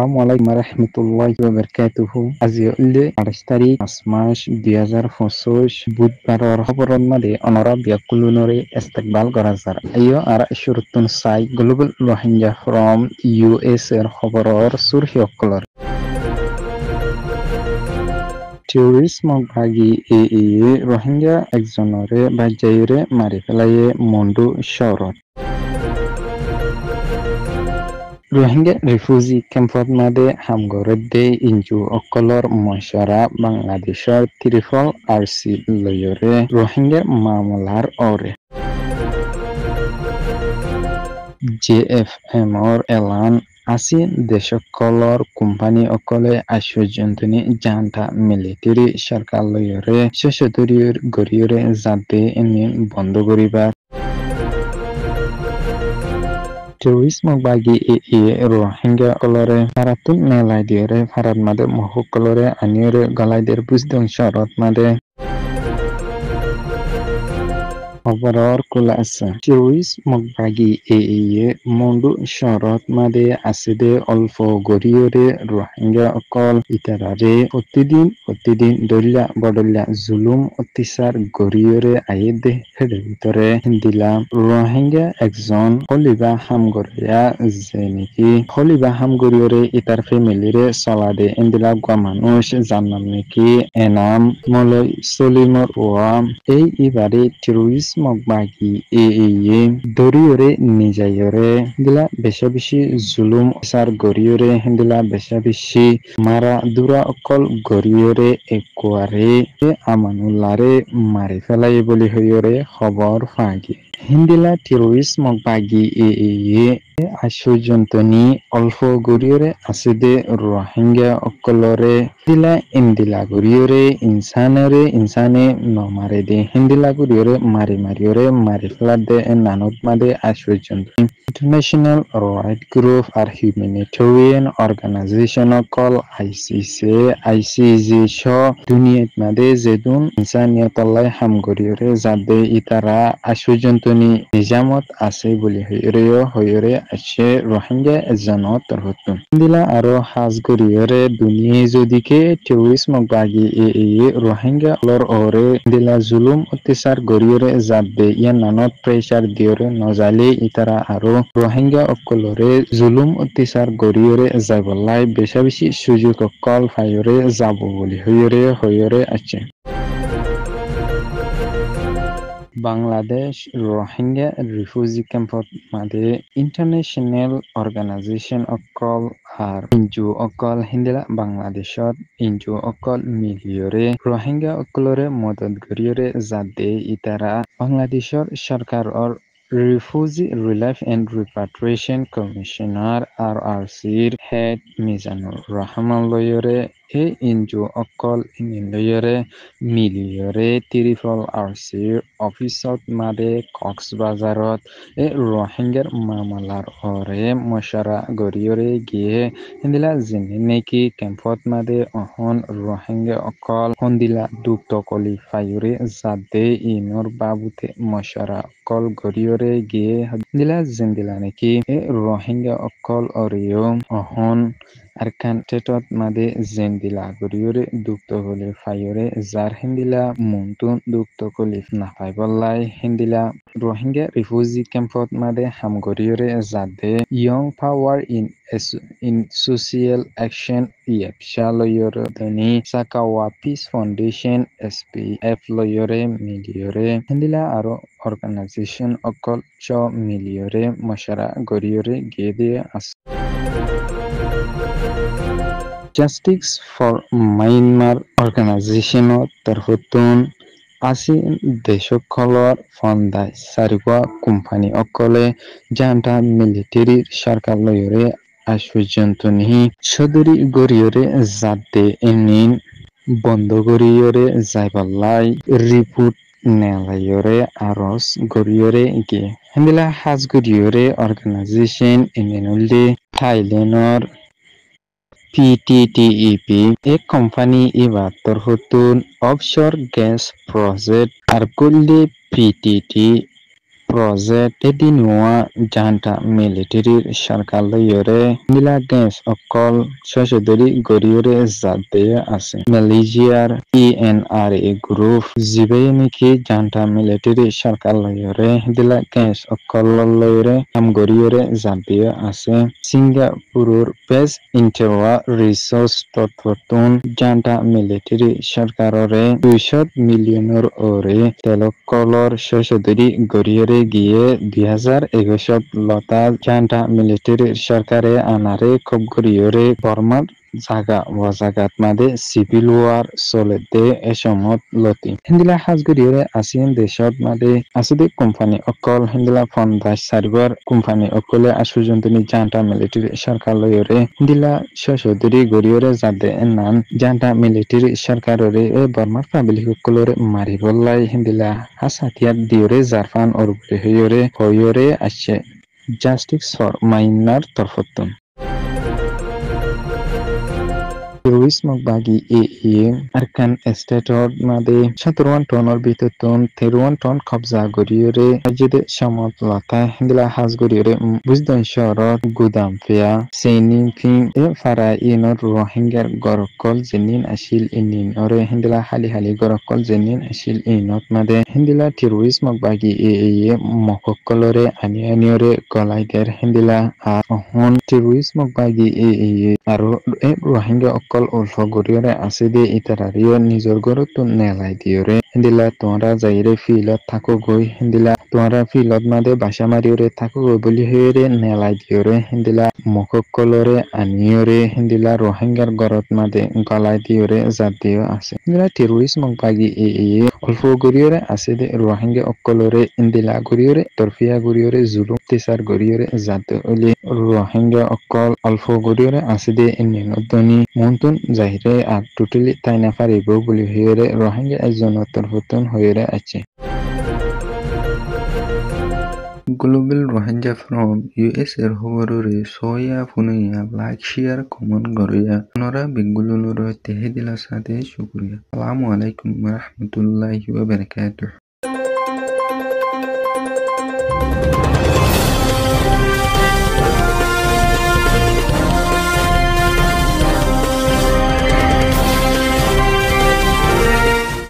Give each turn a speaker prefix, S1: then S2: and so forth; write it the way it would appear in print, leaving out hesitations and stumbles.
S1: Assalamualaikum warahmatullahi wabarakatuh. আজি হলে 28 তাৰিখ 5 মাৰ্চ 2025 বুধবাৰৰ খবৰৰ মাঝে অনৰা ব্যাকুলনৰে ইস্তেকবাল কৰা যাৰ আইও আর শুরুতুন সাই গ্লোবাল রোহিঙ্গা ফ্রম ইউএস এর খবৰৰ সুরহিয়কলৰ টেররিজম ভাগি রোহিঙ্গা একজনরে বাজ্যাইরে মারি ফেলাইয়ে মন্ডু শহরত রোহিঙ্গা রিফিউজি ক্যাম্পত মাদে হামগরদে ইঞ্জু অকলর মশারা বাংলাদেশের ত্রিফল আরসি লয়রে রোহিঙ্গা মামলার ওরে জেএফএম ওর এলান আসি দেশকলর কোম্পানি অকলে আশ্বজন্তনী জান্তা মিলিটারি সরকার লয়রে শেষতরীর গরিয়রে যাতে এনে বন্ধ করিবার টেররিজম বাগি রোহিঙ্গা কলরে ভারতুন মেলাই দিয়রে ভারত মাদে মহু কলরে আনিয়রে গলাইদের বুঝদং শরত মাদে খবৰৰ কোলা আছে টেররিজম বাগি মন্ডু শরত মাদে আসিদে অল্প গরিয়রে রোহিঙ্গা অকল ইতারারে প্রতিদিন দলিয়া বদলিয়া জুলুম অত্যাচার গরিয়রে আইদে হেডের ভিতরে দিলা রোহিঙ্গা একজন হলিবা হামগরিয়া যে নাকি হলিবা হামগরিয়রে ইতার ফ্যামিলিরে চলাদে ইন্দিলা গুয়া মানুষ যার নাম নাকি এনাম মলয় সলিমর ওয়াম এই ইবারে টেররিজম বাগি দরিয়রে নিজাইরে দিলা বেশি জুলুম সার গরিয়রে দিলা বেশি মারা দুরা অকল গরিয়রে একোয়ারে আমানুল্লারে মারি ফেলাই বলি হইরে খবর ফাগি হিন্দিলা টেররিজম বাগি আশ্বজন্তনী অল্প গরিয়রে আসিদে রোহিঙ্গা অকলরে দিলা ইন্দিলা গরিয়রে ইনসানে নমারে দে হিন্দিলা গরিয়রে মারিয়রে মারি ফেলা দে নানত মাদে আশ্বজন্তনী ইন্টারন্যাশনাল রাইট গ্রুপ আর হিউম্যানিটেরিয়ান অর্গানাইজেশন অকল আইসিজি শ দুনিয়াত মাদে যেদুন ইনসানিয়তল্লাই হামগরিয়রে যাদে ইতারা আশ্বজন্তনী নিজামত আছে বলি হইরে আছে রোহিঙ্গা এজনত তরহতুন দিলা আৰু হাজগরিয়রে দুনিয়া যদিকে টেররিজম বাগি রোহিঙ্গা লর ওরে দিলা জুলুম অত্যাচার গরিয়রে যাদে ইয়া নানত প্রেসার দিয়রে নজালে ইতারা আৰু রোহিঙ্গা অকলরে জুলুম অত্যাচার গরিয়রে যাবলাই বেশি সুযোগ অকল ফাইরে যাব বলি হইরে আছে বাংলাদেশ রোহিঙ্গা রিফিউজি ক্যাম্পত মাদে ইন্টারন্যাশনাল অর্গানাইজেশন অকল আর ইনজু অকল হিন্দিলা বাংলাদেশত ইনজু অকল মিলিয়রে রোহিঙ্গা অকলরে মদত করিয়রে যাতে ইতারা বাংলাদেশের সরকারর refugee relief and repatriation commissioner RRC'র হেড মিজানুর রহমান লয়রে ইনজু অকল লয়রে মিলিয়রে ত্রিফল RC'র অফিসত মাদে কক্সবাজারত রোহিঙ্গার মামলার ওরে মশারা গরিয়রে গিয়ে হিন্দিলা জিনে নেকি ক্যাম্পত মাদে অহন রোহিঙ্গা অকল হন্দিলা দুঃখ কলি ফাইরে যাদে ইনর বাবুতে মশারা অকল গরিয়রে গিয়ে হিন্দিলা জিন্দিলা নেকি রোহিঙ্গা অকল অরিয় অহন আরকান টেটত মাদে জেন্দিলা গরিয়রে দুঃখ কলি ফাইরে যার হিন্দিলা মুন্তুন দুঃখ কলি না পাইবলাই হিন্দিলা রোহিঙ্গা রিফিউজি ক্যাম্পত মাদে হামগরিয়রে যাদে young power in social action ইয়েপশা লয়রে দনি সাকাওয়া পিস ফাউন্ডেশন SPF লয়রে মিলিয়রে হিন্দিলা আৰু অর্গানাইজেশন অকল চ মিলিয়রে মশারা গরিয়রে গিয়ে দিয়ে আছে জাস্টিস ফর মায়ানমার অর্গানাইজেশনত তরফতুন আসি দেশকলর ফন্দায় সারিবা কোম্পানি অকলে জান্তা মিলিটারি সরকার লয়রে আশ্বজন্তনী সদরি গরিয়রে যাতে এনিন বন্ধ গরিয়রে যাইবালাই রিপোর্ট নেলায়রে আরস গরিয়রে গিয়ে হিন্দিলা হাজ গরিয়রে অর্গানাইজেশন এনিনুল্লি থাইল্যান্ডর PTTEP এক কোম্পানি এবার তরফতুন অফশোর গ্যাস প্রজেক্ট আর কুল্লি PTT project edinua janta military sarkarlayore nila gens okol sosodori goriore zadde ase Malaysiaর ENRA group jibayniki janta military sarkarlayore dila gens okollayore hamgoriore zadde ase Singapurur base intewa resource tototun janta military sarkarore 200 milyoner ore telokolor sosodori goriore giye 2021 lota janta military sarkare anare kobgoriore bormat jaga o jagat made civil war solede esomot loti hindila hasgoriore asin desot made asude company okol hindila fondas server company okole asujontoni janta military sarkarlayore hindila sosodori goriore jade enan janta military sarkarore e bormat family okolore maribollai hindila hasatiat diore zarfan orbore hoyore ashe justice for minor torfotun Terrorism bagi arkan estator made 17 tonor bitutun 13 ton kobza goriore ajide samot lata hindila has goriore buzdon shorot gudam fia senin pin e fara inor rohingya gorokol jenin asil inin ore hindila hali gorokol jenin asil inot made hindila terrorism bagi mokokolore aniore kolaider hindila a hon terrorism bagi aro rohingya okol ulfo goriore aside itarario nijor gorotun nelai diore hindila tora jaire filot thakogoi hindila tora filot made basha mariore thakogoi boli hoyore nelai diore hindila mokokolore aniore hindila rohingya gorot made galai diore jatio ase hindila terrorism bagi ulfo goriore aside rohingya okolore hindila goriore torfia goriore zulum tisar goriore jatio oli rohingya okol ulfo goriore aside inodoni montun zahire ak totally taina paribo boli hoyore rohingya ejono torfotun hoyore ache Global Rohingya from US এর খবররে সয়া ফুনিয়া like share comment গরিয়া নরা বিগুলুনর তেহেদিলা সাথে শুকরিয়া আসসালামু আলাইকুম ওয়া রাহমাতুল্লাহি ওয়া বারাকাতুহু